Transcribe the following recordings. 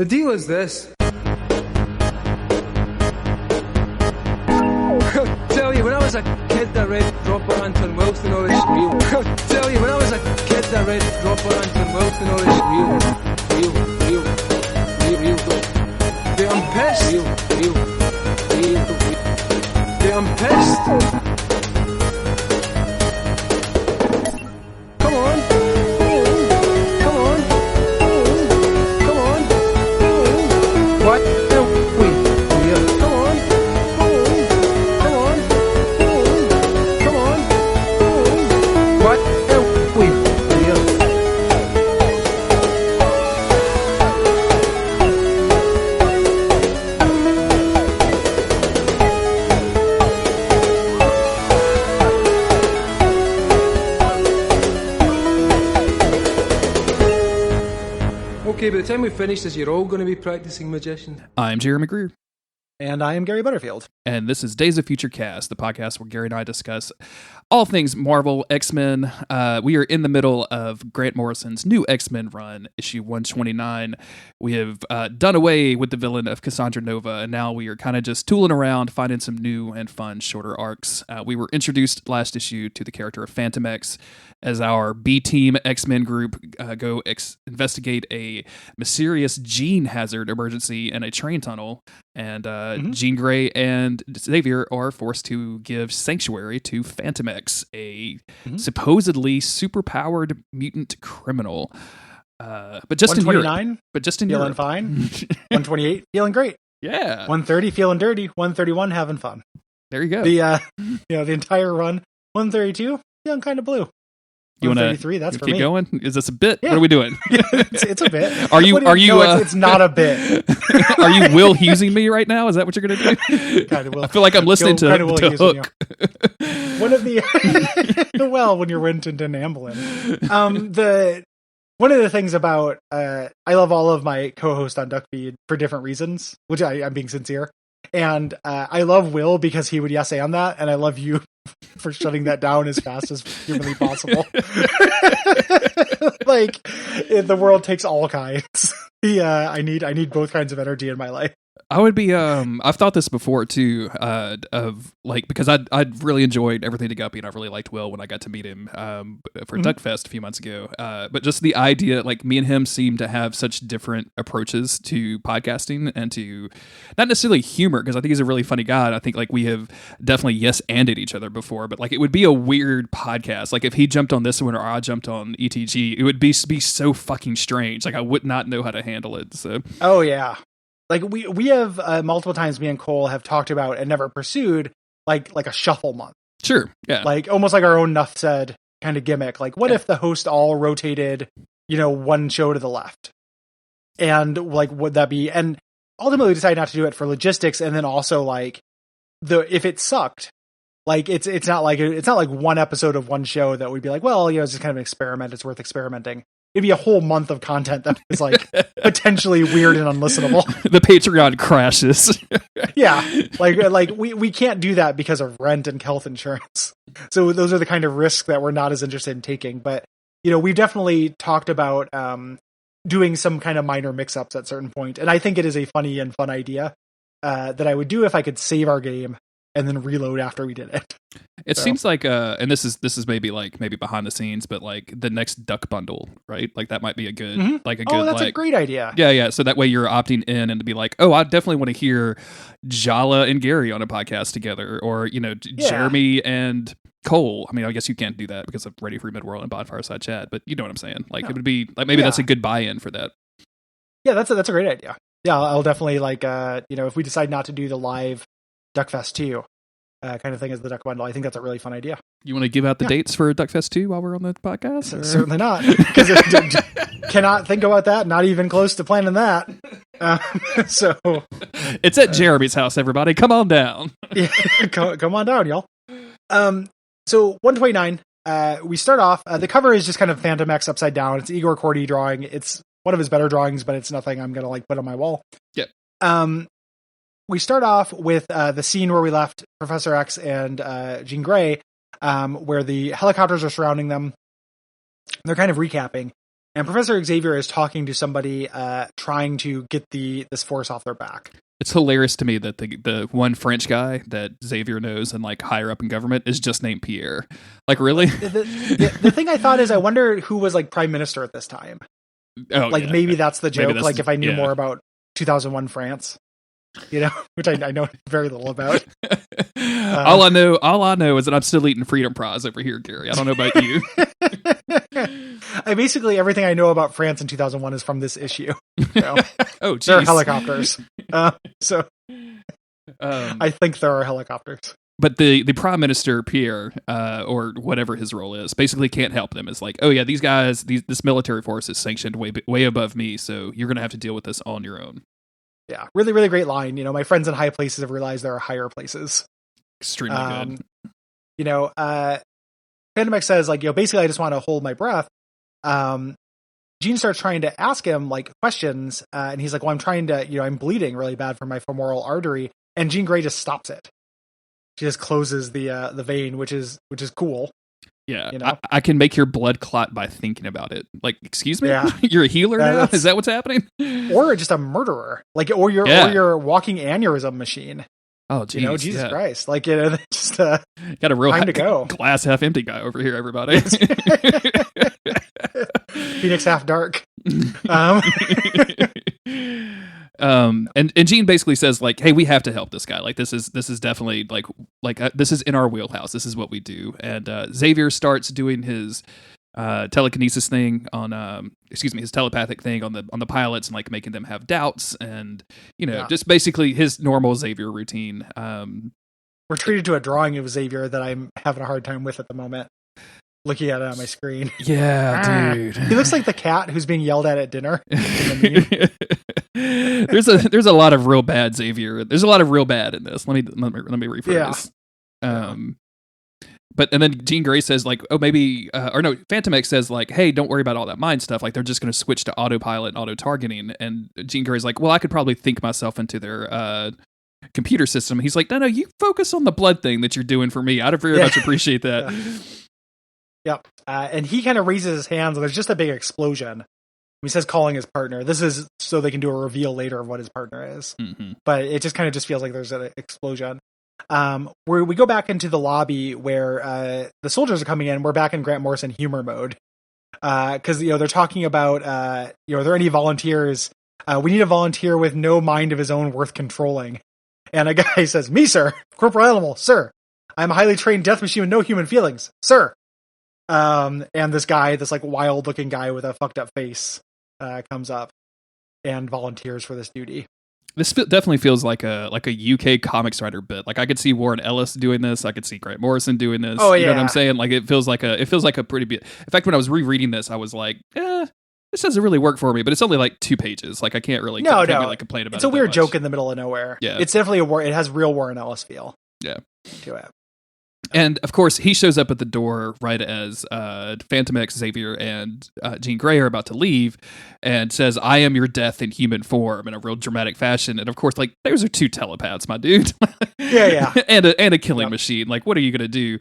The deal is this. Tell you, when I was a kid, I read Dropper Anton Wilson and all this real. Tell you, when I was a kid, I read Dropper Anton Wilson and all this real. Dude, I'm pissed. Dude, I'm pissed. Come on. What? Okay, by the time we finish this, you're all going to be practicing magician. I'm Jeremy Greer. And I am Gary Butterfield. And this is Days of Future Cast, the podcast where Gary and I discuss all things Marvel, X-Men. We are in the middle of Grant Morrison's new X-Men run, issue 129. We have done away with the villain of Cassandra Nova, and now we are kind of just tooling around, finding some new and fun shorter arcs. We were introduced last issue to the character of Phantom X as our B-Team X-Men group go investigate a mysterious gene hazard emergency in a train tunnel. And Jean Grey and Xavier are forced to give sanctuary to Phantom X, a supposedly superpowered mutant criminal. But just 129, in Europe. But just in feeling Europe. fine. 128, feeling great. Yeah. 130, feeling dirty. 131, having fun. There you go. The the entire run. 132, feeling kind of blue. You want to that's for keep me. going? Is this a bit? Yeah. What are we doing? it's a bit. Are you? No, it's not a bit. Are you Will Hughesing me right now? Is that what you're going to do? Kind of will. I feel like I'm listening to Hook. One of the well, when you're Winton Amblin. One of the things about I love all of my co-hosts on Duckfeed for different reasons, which I'm being sincere. And I love Will because he would yes and that, and I love you for shutting that down as fast as humanly possible. Like the world takes all kinds. I need both kinds of energy in my life. I would be I've thought this before too, of like, because I'd really enjoyed Everything to Guppy, and I really liked Will when I got to meet him for Duckfest a few months ago. But just the idea, like, me and him seem to have such different approaches to podcasting and to not necessarily humor, because I think he's a really funny guy, and I think like we have definitely yes-anded each other before, but like it would be a weird podcast. Like if he jumped on this one or I jumped on ETG, it would be so fucking strange. Like I would not know how to handle it. So oh yeah. Like we have multiple times, me and Cole have talked about and never pursued like a shuffle month. Sure, yeah. Like almost like our own Nuff said kind of gimmick. Like what if the host all rotated, one show to the left, and like would that be? And ultimately we decided not to do it for logistics, and then also like if it sucked, like it's not like one episode of one show that we'd be like, well, it's just kind of an experiment. It's worth experimenting. It'd be a whole month of content that is like potentially weird and unlistenable. The Patreon crashes. Yeah. Like we can't do that because of rent and health insurance. So those are the kind of risks that we're not as interested in taking. But, we've definitely talked about doing some kind of minor mix-ups at a certain point. And I think it is a funny and fun idea that I would do if I could save our game and then reload after we did it. It seems like and this is maybe behind the scenes, but like the next Duck bundle, right? Like that might be a good that's a great idea. Yeah. So that way you're opting in and to be like, oh, I definitely want to hear Jala and Gary on a podcast together, or Jeremy and Cole. I mean, I guess you can't do that because of Ready for Midworld and Bonfireside Chat, but you know what I'm saying? Like it would be like maybe that's a good buy-in for that. Yeah, that's a great idea. Yeah, I'll definitely like if we decide not to do the live Duckfest 2 kind of thing as the Duck Bundle, I think that's a really fun idea. You want to give out the dates for Duckfest 2 while we're on the podcast? Or? Certainly not, because cannot think about that. Not even close to planning that. So it's at Jeremy's house. Everybody, come on down. Yeah, come on down, y'all. So 129. We start off. The cover is just kind of Phantom X upside down. It's Igor Cordy drawing. It's one of his better drawings, but it's nothing I'm gonna like put on my wall. Yep. We start off with the scene where we left Professor X and Jean Grey, where the helicopters are surrounding them. They're kind of recapping. And Professor Xavier is talking to somebody, trying to get this force off their back. It's hilarious to me that the one French guy that Xavier knows and like higher up in government is just named Pierre. Like, really? The thing I thought is, I wonder who was like prime minister at this time. Oh, like yeah. maybe that's the joke. That's like if I knew more about 2001 France, which I know very little about. All I know is that I'm still eating Freedom Fries over here, Gary. I don't know about you. Basically everything I know about France in 2001 is from this issue. So, oh, geez. there are helicopters. I think there are helicopters. But the prime minister Pierre, or whatever his role is, basically can't help them. It's like, oh yeah, these guys, this military force is sanctioned way above me, so you're gonna have to deal with this on your own. Yeah, really, really great line. My friends in high places have realized there are higher places. Extremely good. Phantom X says, like, basically I just want to hold my breath. Jean starts trying to ask him like questions, and he's like, well, I'm trying to, I'm bleeding really bad from my femoral artery, and Jean Grey just stops it. She just closes the vein, which is cool. Yeah, I can make your blood clot by thinking about it. Like, excuse me, yeah. You're a healer now? Is that what's happening? Or just a murderer, like, or you're walking aneurysm machine. Oh, geez, Jesus Christ! Like, just got a real time to go. Glass half empty guy over here, everybody. Phoenix half dark. And Jean basically says like, hey, we have to help this guy. Like, this is definitely this is in our wheelhouse. This is what we do. And Xavier starts doing his telekinesis thing on his telepathic thing on the pilots, and like making them have doubts, and just basically his normal Xavier routine. We're treated to a drawing of Xavier that I'm having a hard time with at the moment, looking at it on my screen. Yeah, dude. He looks like the cat who's being yelled at dinner. There's a lot of real bad Xavier. There's a lot of real bad in this. Let me rephrase. Yeah. But and then Jean Grey says like, oh, maybe Phantom X says like, hey, don't worry about all that mind stuff. Like, they're just going to switch to autopilot and auto targeting. And Jean Grey's like, well, I could probably think myself into their computer system. He's like, no, you focus on the blood thing that you're doing for me. I'd very much appreciate that. Yep. And he kind of raises his hands, and there's just a big explosion. He says calling his partner. This is so they can do a reveal later of what his partner is. Mm-hmm. But it just kind of feels like there's an explosion. Where we go back into the lobby where the soldiers are coming in. We're back in Grant Morrison humor mode. Because they're talking about are there any volunteers? We need a volunteer with no mind of his own worth controlling. And a guy says, me, sir. Corporal Animal, sir. I'm a highly trained death machine with no human feelings, sir. And this guy, this like wild looking guy with a fucked up face, comes up and volunteers for this duty. This definitely feels like a UK comics writer bit. Like, I could see Warren Ellis doing this. I could see Grant Morrison doing this. Oh, yeah. You know what I'm saying? Like, it feels like a pretty bit. In fact, when I was rereading this, I was like, this doesn't really work for me. But it's only like 2 pages. Like, I can't really really complain about it. It's a weird joke in the middle of nowhere. Yeah, it's definitely it has real Warren Ellis feel. Yeah, to it. And of course, he shows up at the door right as Phantom X, Xavier, and Jean Grey are about to leave, and says, "I am your death in human form," in a real dramatic fashion. And of course, like, those are 2 telepaths, my dude. Yeah. and a killing machine. Like, what are you gonna do?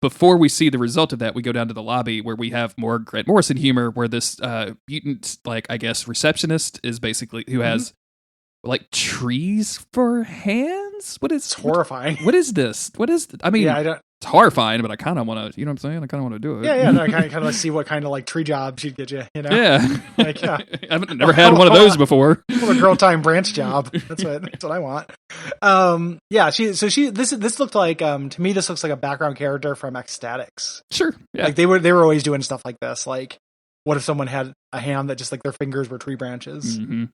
Before we see the result of that, we go down to the lobby where we have more Grant Morrison humor, where this mutant, like, I guess, receptionist is basically who has like trees for hands. It's horrifying. What is this? I mean, it's horrifying, but I kind of want to, you know what I'm saying? I kind of want to do it. Yeah. No, I kind of see what kind of like tree job she'd get you, Yeah. Like, yeah. I've never had one of those before. A girl time branch job. That's what I want. This looked like, to me, this looks like a background character from Ecstatics. Sure. Yeah. Like, they were always doing stuff like this. Like, what if someone had a hand that just like their fingers were tree branches? Mm-hmm.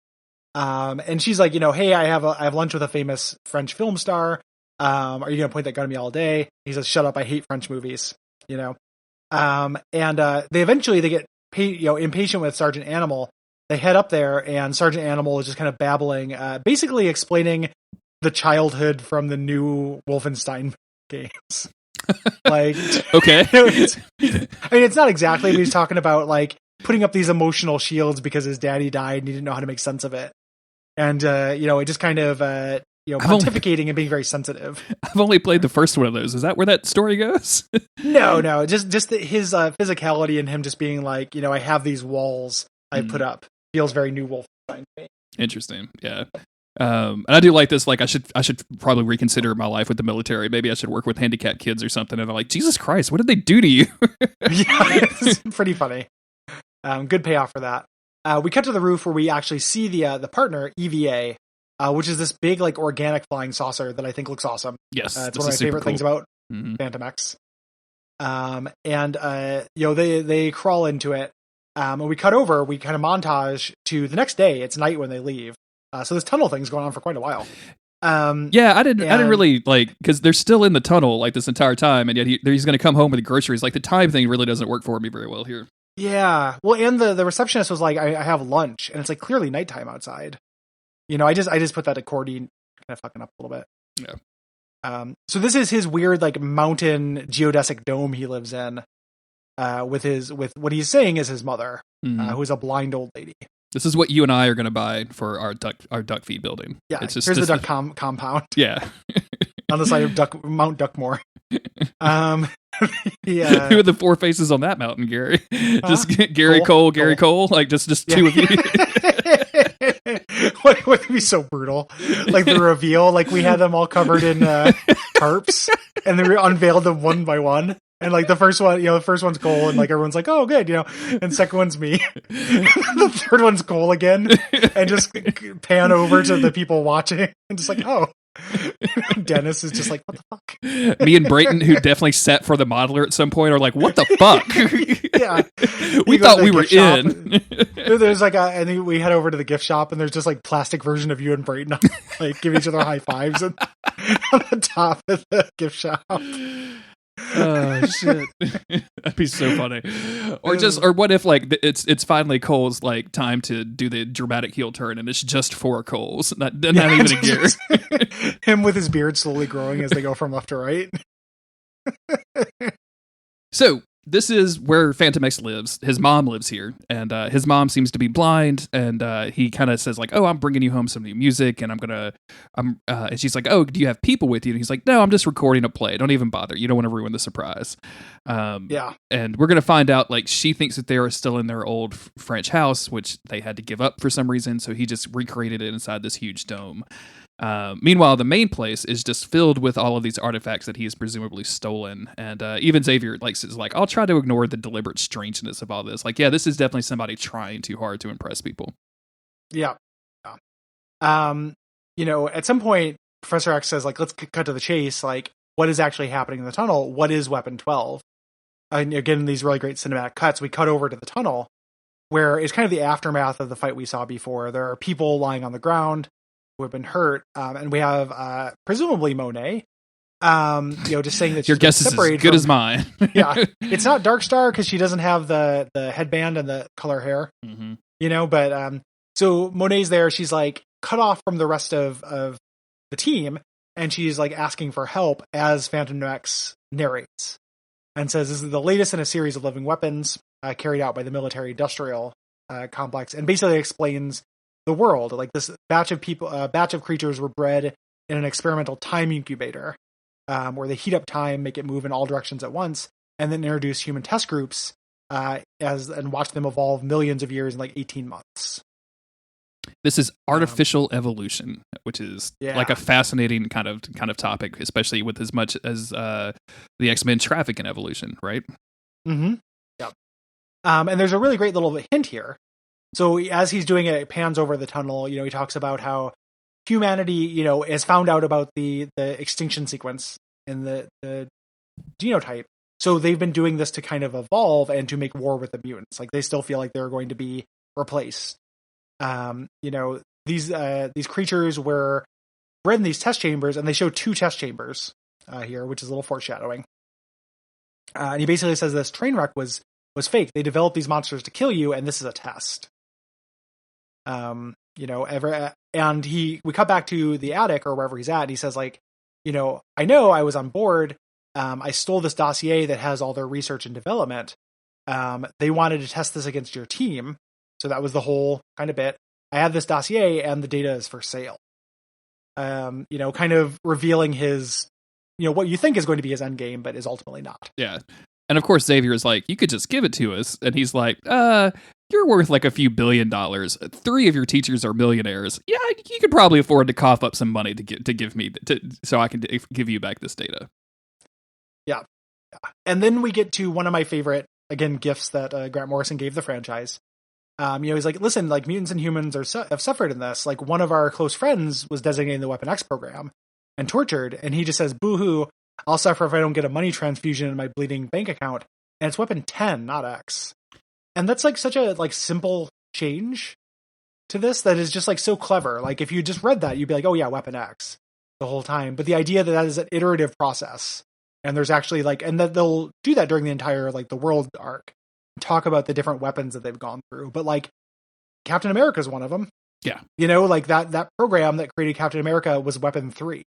And she's like, hey, I have lunch with a famous French film star. Are you going to point that gun at me all day? He says, shut up. I hate French movies, and they get impatient with Sergeant Animal. They head up there, and Sergeant Animal is just kind of babbling, basically explaining the childhood from the new Wolfenstein games. Like, okay. It's not exactly, but he's talking about like putting up these emotional shields because his daddy died and he didn't know how to make sense of it. And, it just kind of pontificating and being very sensitive. I've only played the first one of those. Is that where that story goes? No, just his physicality and him just being like, I have these walls I put up feels very New Wolfenstein to me. Interesting. Yeah. And I do like this. Like, I should probably reconsider my life with the military. Maybe I should work with handicapped kids or something. And I'm like, Jesus Christ, what did they do to you? Yeah, it's pretty funny. Good payoff for that. We cut to the roof where we actually see the partner EVA, which is this big like organic flying saucer that I think looks awesome. Yes, it's one of my favorite things about Phantom X. They crawl into it. And we cut over. We kind of montage to the next day. It's night when they leave. So this tunnel thing's going on for quite a while. I didn't really like, because they're still in the tunnel like this entire time, and yet he's going to come home with the groceries. Like, the time thing really doesn't work for me very well here. Yeah, well, and the receptionist was like, I have lunch, and it's like clearly nighttime outside. I just put that accordion kind of fucking up a little bit. Yeah. So this is his weird like mountain geodesic dome he lives in, with what he's saying is his mother, who's a blind old lady. This is what you and I are going to buy for our Duckfeed building. Yeah, it's just here's the duck compound. Yeah. On the side of Mount Duckmore. Yeah. Who are the four faces on that mountain, Gary? Just Gary Cole, like just two of you. What would be so brutal? Like the reveal, like we had them all covered in tarps, and they unveiled them one by one. And like the first one's Cole, and like everyone's like, "Oh, good," and second one's me. The third one's Cole again, and just pan over to the people watching, and just like, "Oh." Dennis is just like, what the fuck? Me and Brayton, who definitely sat for the modeler at some point, are like, what the fuck? Yeah. We thought we were in. There's like and then we head over to the gift shop, and there's just like plastic version of you and Brayton like give each other high fives on the top of the gift shop. Oh shit. That'd be so funny. Or what if like it's finally Cole's like time to do the dramatic heel turn, and it's just for Cole's, not even a gear. Him with his beard slowly growing as they go from left to right. So this is where Phantom X lives. His mom lives here, and his mom seems to be blind, and he kind of says like, "Oh, I'm bringing you home some new music, and and she's like, "Oh, do you have people with you?" And he's like, "No, I'm just recording a play. Don't even bother. You don't want to ruin the surprise." Yeah. And we're gonna find out like she thinks that they are still in their old French house, which they had to give up for some reason. So he just recreated it inside this huge dome. Meanwhile, the main place is just filled with all of these artifacts that he has presumably stolen, and even Xavier is like, I'll try to ignore the deliberate strangeness of all this. Like, yeah, this is definitely somebody trying too hard to impress people. Yeah. At some point, Professor X says, like, let's cut to the chase. Like, what is actually happening in the tunnel? What is Weapon 12? And again, these really great cinematic cuts. We cut over to the tunnel, where it's kind of the aftermath of the fight we saw before. There are people lying on the ground who have been hurt, and we have presumably Monet, just saying that your guess is as good as mine. Yeah, it's not Darkstar because she doesn't have the headband and the color hair, But so Monet's there. She's like cut off from the rest of the team, and she's like asking for help as Phantom X narrates and says, "This is the latest in a series of living weapons carried out by the military-industrial complex," and basically explains the world. Like this batch of creatures were bred in an experimental time incubator, where they heat up time, make it move in all directions at once, and then introduce human test groups and watch them evolve millions of years in like 18 months. This is artificial evolution, which is like a fascinating kind of topic, especially with as much as the X-Men traffic in evolution, right? Mm-hmm. Yep. And there's a really great little hint here. So as he's doing it, it pans over the tunnel. He talks about how humanity, has found out about the extinction sequence in the genotype. So they've been doing this to kind of evolve and to make war with the mutants. Like they still feel like they're going to be replaced. These creatures were bred in these test chambers, and they show 2 test chambers here, which is a little foreshadowing. And he basically says this train wreck was fake. They developed these monsters to kill you, and this is a test. And we cut back to the attic or wherever he's at, and he says like, I know I was on board. I stole this dossier that has all their research and development. They wanted to test this against your team. So that was the whole kind of bit. I have this dossier and the data is for sale. kind of revealing his, what you think is going to be his end game, but is ultimately not. Yeah. And of course, Xavier is like, you could just give it to us. And he's like, you're worth like a few $1 billion. 3 of your teachers are millionaires. Yeah, you could probably afford to cough up some money to give me so I can give you back this data. Yeah. And then we get to one of my favorite, again, gifts that Grant Morrison gave the franchise. He's like, listen, like mutants and humans have suffered in this. Like one of our close friends was designated the Weapon X program and tortured. And he just says, boo-hoo, I'll suffer if I don't get a money transfusion in my bleeding bank account. And it's Weapon 10, not X. And that's like such a like simple change to this that is just like so clever. Like if you just read that, you'd be like, oh yeah, Weapon X the whole time. But the idea that is an iterative process, and there's actually like, and that they'll do that during the entire like the world arc, talk about the different weapons that they've gone through. But like Captain America is one of them. Yeah, like that program that created Captain America was Weapon 3.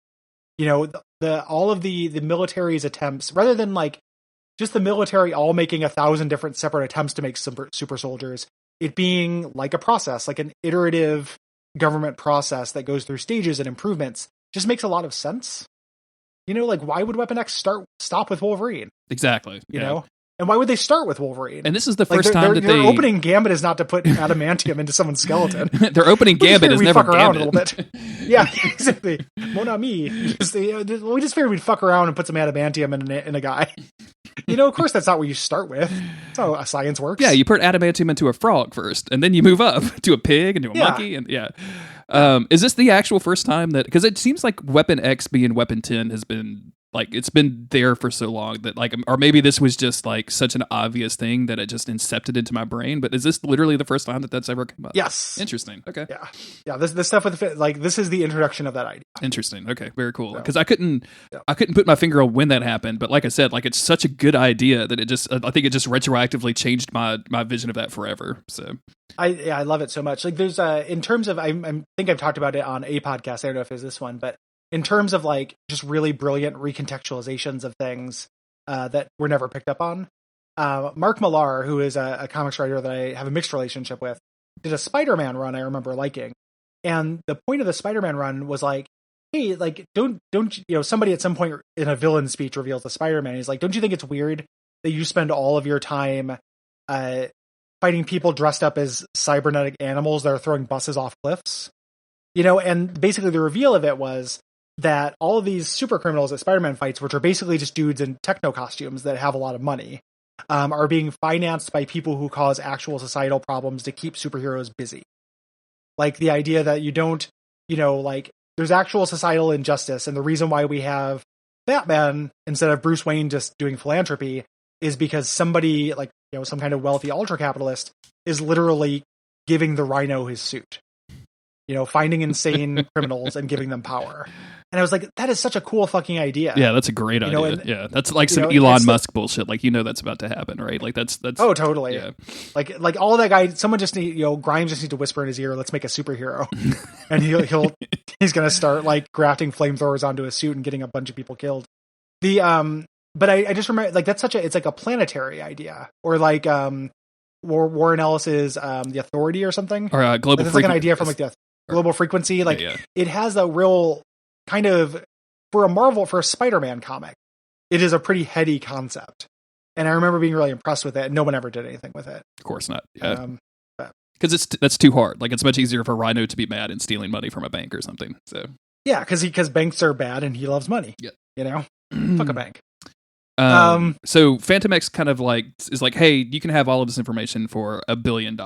All of the military's attempts, rather than like just the military all making 1,000 different separate attempts to make super soldiers, it being like a process, like an iterative government process that goes through stages and improvements, just makes a lot of sense. Like why would Weapon X stop with Wolverine? Exactly. You know? And why would they start with Wolverine? And this is the first time that their opening gambit is not to put adamantium into someone's skeleton. Their opening gambit is never fuck around gambit. A little bit. Yeah, exactly. Mon ami. We just figured we'd fuck around and put some adamantium in a guy. Of course that's not what you start with. That's how science works. Yeah, you put adamantium into a frog first, and then you move up to a pig and to a monkey, and is this the actual first time that? Because it seems like Weapon X being Weapon 10 has been like it's been there for so long that like, or maybe this was just like such an obvious thing that it just incepted into my brain. But is this literally the first time that that's ever come up? Yes. Interesting. Okay. Yeah. This stuff with this is the introduction of that idea. Interesting. Okay. Very cool. Because I couldn't put my finger on when that happened, but like I said, like it's such a good idea that I think it just retroactively changed my vision of that forever. So I love it so much. Like there's in terms of I think I've talked about it on a podcast. I don't know if it's this one, but in terms of like just really brilliant recontextualizations of things that were never picked up on. Mark Millar, who is a comics writer that I have a mixed relationship with, did a Spider-Man run I remember liking. And the point of the Spider-Man run was like, hey, like, don't somebody at some point in a villain speech reveals the Spider-Man. He's like, don't you think it's weird that you spend all of your time fighting people dressed up as cybernetic animals that are throwing buses off cliffs? And basically the reveal of it was that all of these super criminals that Spider-Man fights, which are basically just dudes in techno costumes that have a lot of money, are being financed by people who cause actual societal problems to keep superheroes busy. Like the idea that you don't, like there's actual societal injustice. And the reason why we have Batman instead of Bruce Wayne just doing philanthropy is because somebody like, some kind of wealthy ultra capitalist is literally giving the Rhino his suit. Finding insane criminals and giving them power. And I was like, that is such a cool fucking idea. Yeah, that's a great idea. That's like some Elon Musk bullshit. Like, that's about to happen, right? Like that's oh, totally. Yeah. Like all that guy, someone just Grimes just need to whisper in his ear, let's make a superhero. And he's going to start like grafting flamethrowers onto his suit and getting a bunch of people killed. But I just remember like, that's it's like a planetary idea, or like, Warren Ellis's, The Authority or something. Or Global Frequency. Like an idea from like the Global Frequency. Like it has a real kind of, for a Spider-Man comic, it is a pretty heady concept. And I remember being really impressed with it. No one ever did anything with it. Of course not. Yeah. Because that's too hard. Like it's much easier for Rhino to be mad and stealing money from a bank or something. So yeah, because banks are bad and he loves money. Yeah. Fuck a bank. So Phantom X kind of like is like, hey, you can have all of this information for $1 billion.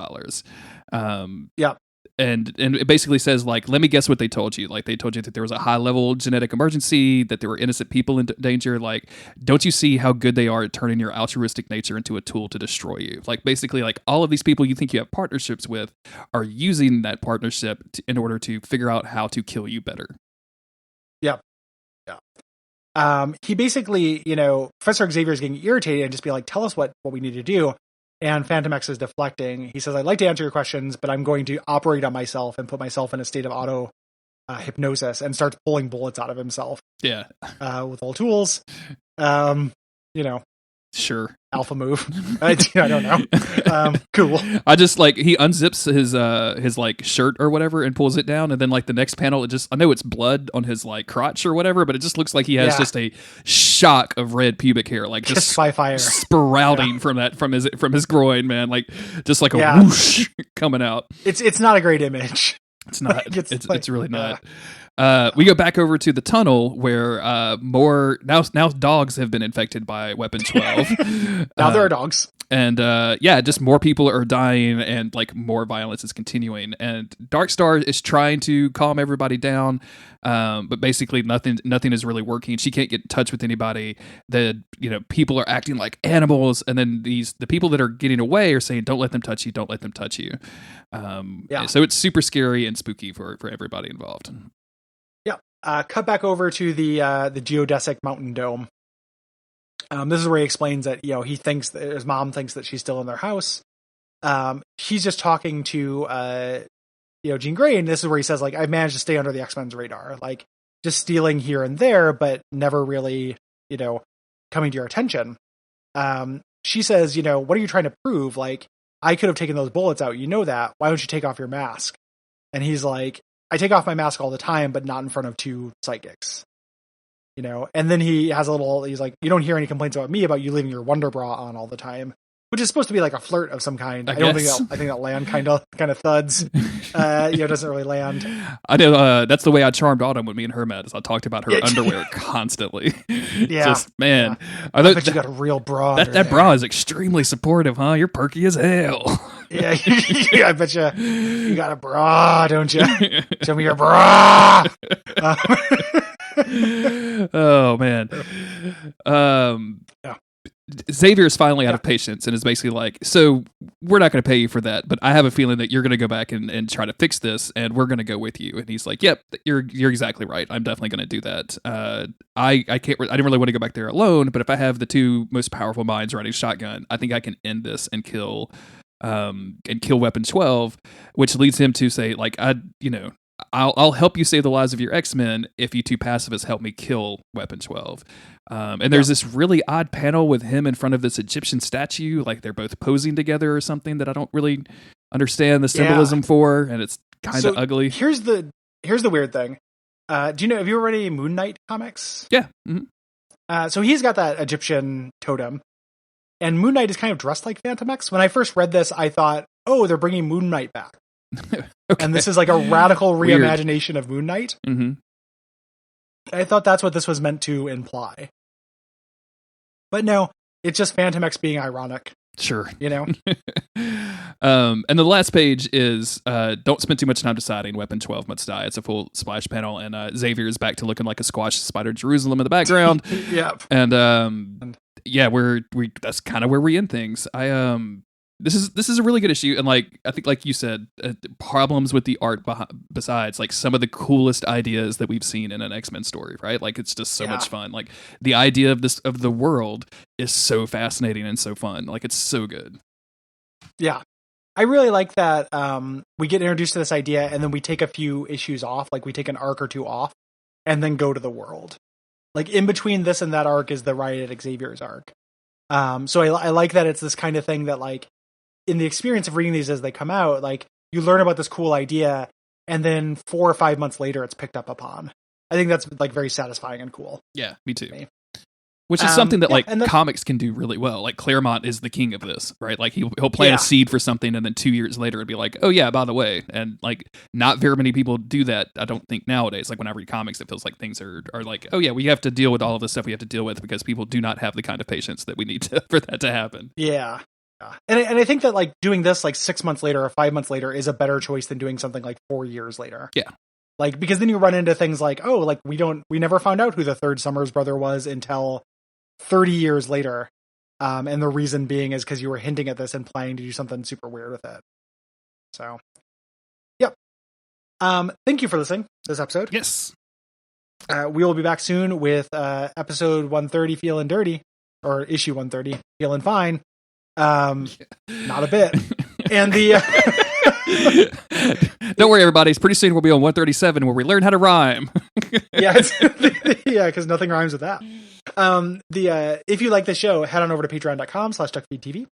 Yeah. And it basically says like, let me guess what they told you. Like they told you that there was a high level genetic emergency, that there were innocent people in danger. Like, don't you see how good they are at turning your altruistic nature into a tool to destroy you? Like basically like all of these people you think you have partnerships with are using that partnership in order to figure out how to kill you better. Yeah. He basically, Professor Xavier is getting irritated and just be like, tell us what we need to do. And Phantom X is deflecting. He says, I'd like to answer your questions, but I'm going to operate on myself and put myself in a state of auto hypnosis, and starts pulling bullets out of himself. Yeah. With all tools. Sure. alpha move. I don't know. Cool. I just like he unzips his like shirt or whatever and pulls it down, and then like the next panel, I know it's blood on his like crotch or whatever, but it just looks like he has just a shock of red pubic hair, like just by fire sprouting from his groin, man, like just like a whoosh coming out. It's not a great image. It's not. It's really not. We go back over to the tunnel where more now dogs have been infected by Weapon 12. Now there are dogs. And just more people are dying and like more violence is continuing. And Darkstar is trying to calm everybody down, but basically nothing is really working. She can't get in touch with anybody. People are acting like animals, and then the people that are getting away are saying, "Don't let them touch you. Don't let them touch you." So it's super scary and spooky for everybody involved. Cut back over to the geodesic mountain dome. This is where he explains that he thinks that his mom thinks that she's still in their house. He's just talking to Jean Grey, and this is where he says, like, I've managed to stay under the X-Men's radar, like just stealing here and there, but never really coming to your attention. She says, what are you trying to prove? Like, I could have taken those bullets out, that. Why don't you take off your mask? And he's like, I take off my mask all the time, but not in front of two psychics, and then he's like, you don't hear any complaints about me about you leaving your Wonder Bra on all the time, which is supposed to be like a flirt of some kind. I think that land kind of thuds, doesn't really land. I know, that's the way I charmed Autumn when me and her met, is I talked about her underwear constantly. Yeah. Just, man. I bet you got a real bra. That bra is extremely supportive, huh? You're perky as hell. Yeah, I bet you got a bra, don't you? Show me your bra. Oh man. Xavier is finally out of patience and is basically like, so we're not going to pay you for that, but I have a feeling that you're going to go back and try to fix this, and we're going to go with you. And he's like, yep, you're exactly right. I'm definitely going to do that. I didn't really want to go back there alone, but if I have the two most powerful minds riding shotgun, I think I can end this and kill Weapon 12, which leads him to say, like, I'll help you save the lives of your X-Men if you two pacifists help me kill Weapon 12. And there's this really odd panel with him in front of this Egyptian statue, like they're both posing together or something that I don't really understand the symbolism for, and it's kind of ugly. Here's the weird thing. Have you ever read any Moon Knight comics? Yeah. Mm-hmm. So he's got that Egyptian totem, and Moon Knight is kind of dressed like Phantom X. When I first read this, I thought, oh, they're bringing Moon Knight back. Okay. And this is like a radical reimagination of Moon Knight. Mm-hmm. I thought that's what this was meant to imply. But no, it's just Phantom X being ironic. Sure. And the last page is don't spend too much time deciding. Weapon 12 must die. It's a full splash panel, and Xavier is back to looking like a squashed Spider Jerusalem in the background. Yep. And we that's kind of where we end things. This is a really good issue, and like I think, like you said, problems with the art besides like some of the coolest ideas that we've seen in an X-Men story, right? Like it's just so much fun. Like the idea of the world is so fascinating and so fun. Like it's so good. Yeah, I really like that. We get introduced to this idea, and then we take a few issues off, like we take an arc or two off, and then go to the world. Like in between this and that arc is the Riot at Xavier's arc. So I like that it's this kind of thing that, like, in the experience of reading these as they come out, like you learn about this cool idea, and then 4 or 5 months later, it's picked up upon. I think that's like very satisfying and cool. Yeah, me too. Which is something that comics can do really well. Like Claremont is the king of this, right? Like he'll plant a seed for something, and then 2 years later it'd be like, oh yeah, by the way. And like not very many people do that, I don't think, nowadays. Like when I read comics, it feels like things are like, oh yeah, we have to deal with all of this stuff we have to deal with because people do not have the kind of patience that we need for that to happen. Yeah. And I think that like doing this like 6 months later or 5 months later is a better choice than doing something like 4 years later. Yeah. Like, because then you run into things like, oh, like we never found out who the third Summers brother was until 30 years later. And the reason being is because you were hinting at this and planning to do something super weird with it. So, yep. Thank you for listening to this episode. Yes. We will be back soon with episode 130, Feeling Dirty, or issue 130, Feeling Fine. Not a bit. And the don't worry, everybody. Pretty soon we'll be on 137 where we learn how to rhyme. Yeah, because nothing rhymes with that. If you like the show, head on over to patreon.com/Duckfeed.tv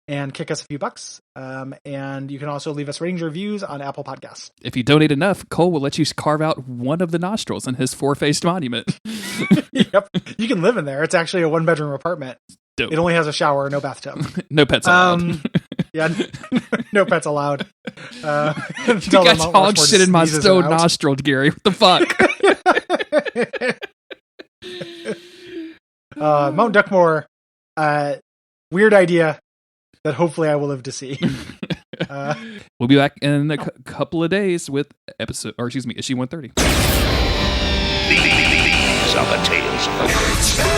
and kick us a few bucks. And you can also leave us ratings and reviews on Apple Podcasts. If you donate enough, Cole will let you carve out one of the nostrils in his four-faced monument. Yep. You can live in there. It's actually a 1-bedroom apartment. Dope. It only has a shower, no bathtub. No pets allowed. Yeah, no pets allowed. You got hog shit in my stone nostril, Gary. What the fuck? Mount Duckmore, weird idea that hopefully I will live to see. We'll be back in a couple of days with issue 130. These are the tales of the